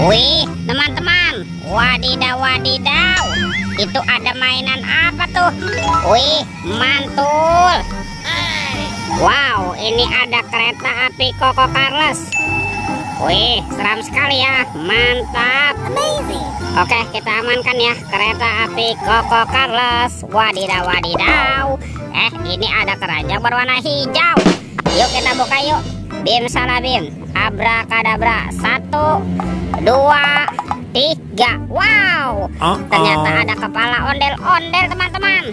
Wih, teman-teman, wadidaw wadidaw, itu ada mainan apa tuh? Wih, mantul. Wow, ini ada kereta api Koko Carles. Wih, seram sekali ya, mantap. Amazing. Oke, kita amankan ya kereta api Koko Carles. Wadidaw wadidaw. Ini ada keranjang berwarna hijau. Yuk kita buka yuk. Bim salah bim, abrakadabra. 1, 2, 3. Wow, ternyata ada kepala ondel-ondel teman-teman.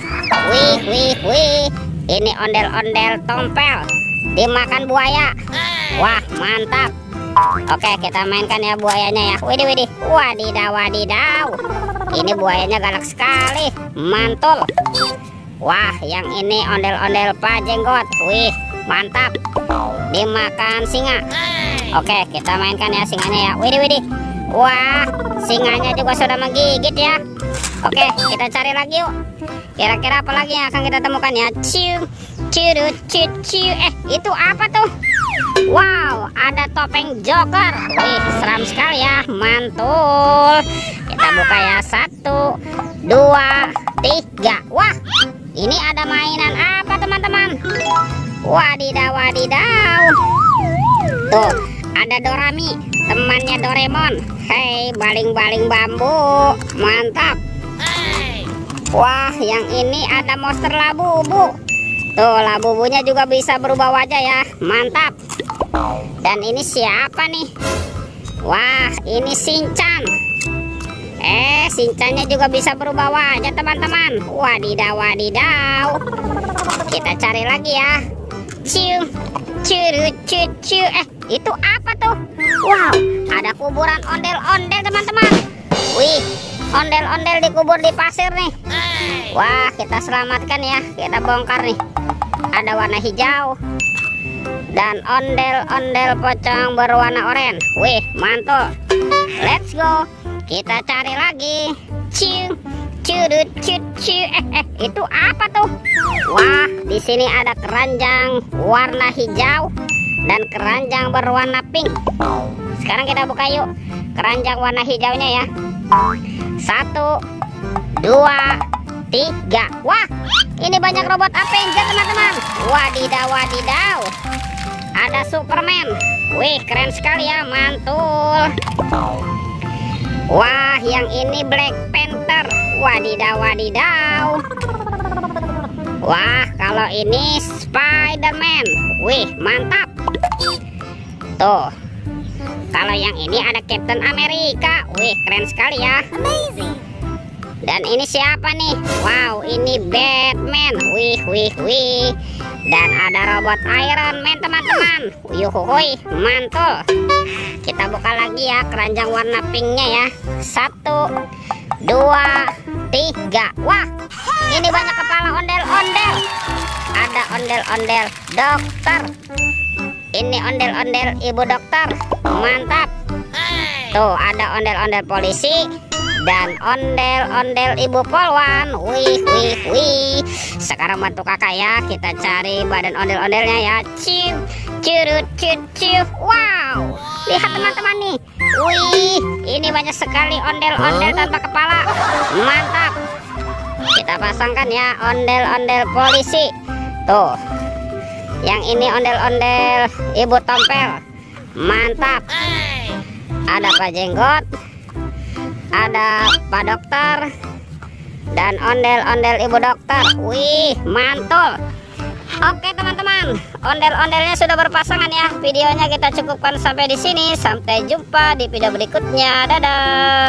Wih, ini ondel-ondel tompel dimakan buaya. Wah, mantap. Oke, kita mainkan ya buayanya ya. Widih, wadidaw wadidaw, ini buayanya galak sekali, mantul. Wah, yang ini ondel-ondel Pak Jenggot. Wih, mantap, dimakan singa. Oke, kita mainkan ya singanya ya. Widih. Wah, singanya juga sudah menggigit ya. Oke, kita cari lagi yuk. Kira-kira apa lagi yang akan kita temukan ya? Itu apa tuh? Wow, ada topeng Joker. Wih, seram sekali ya, mantul. Kita buka ya. 1, 2, 3. Wah, ini ada mainan apa teman-teman? Wadidaw wadidaw. Tuh, ada Dorami, temannya Doraemon. Hei, baling-baling bambu, mantap. Wah, yang ini ada monster Labubu. Tuh, Labubunya juga bisa berubah wajah ya, mantap. Dan ini siapa nih? Wah, ini Shinchan. Shinchannya juga bisa berubah wajah teman-teman. Wadidaw wadidaw. Kita cari lagi ya. Itu apa tuh? Wow, ada kuburan ondel-ondel teman-teman. Wih, ondel-ondel dikubur di pasir nih. Wah, kita selamatkan ya, kita bongkar nih. Ada warna hijau dan ondel-ondel pocong berwarna oranye. Wih, mantul. Let's go. Kita cari lagi. Itu apa tuh? Wah, di sini ada keranjang warna hijau dan keranjang berwarna pink. Sekarang kita buka yuk keranjang warna hijaunya ya. 1, 2, 3. Wah, ini banyak robot Avenger teman-teman. Wadidaw wadidaw, ada Superman. Wih, keren sekali ya, mantul. Wah, yang ini Black Panther. Wadidaw wadidaw. Wah, kalau ini Spider-Man. Wih, mantap. Tuh, kalau yang ini ada Captain America. Wih, keren sekali ya. Amazing. Dan ini siapa nih? Wow, ini Batman. Wih. Dan ada robot Iron Man teman-teman. Yuhuy, mantul. Kita buka lagi ya keranjang warna pinknya ya. 1, 2, 3. Wah, ini banyak kepala ondel-ondel. Ada ondel-ondel dokter. Ini ondel-ondel ibu dokter, mantap. Tuh, ada ondel-ondel polisi dan ondel-ondel ibu polwan. Wih. Sekarang bantu kakak ya, kita cari badan ondel-ondelnya ya. Wow, lihat teman-teman nih. Wih, ini banyak sekali ondel-ondel tanpa kepala, mantap. Kita pasangkan ya ondel-ondel polisi. Tuh, yang ini ondel-ondel ibu tompel, mantap. Ada Pak Jenggot, ada Pak Dokter, dan ondel-ondel ibu dokter. Wih, mantul. Oke teman-teman, ondel-ondelnya sudah berpasangan ya. Videonya kita cukupkan sampai di sini. Sampai jumpa di video berikutnya. Dadah.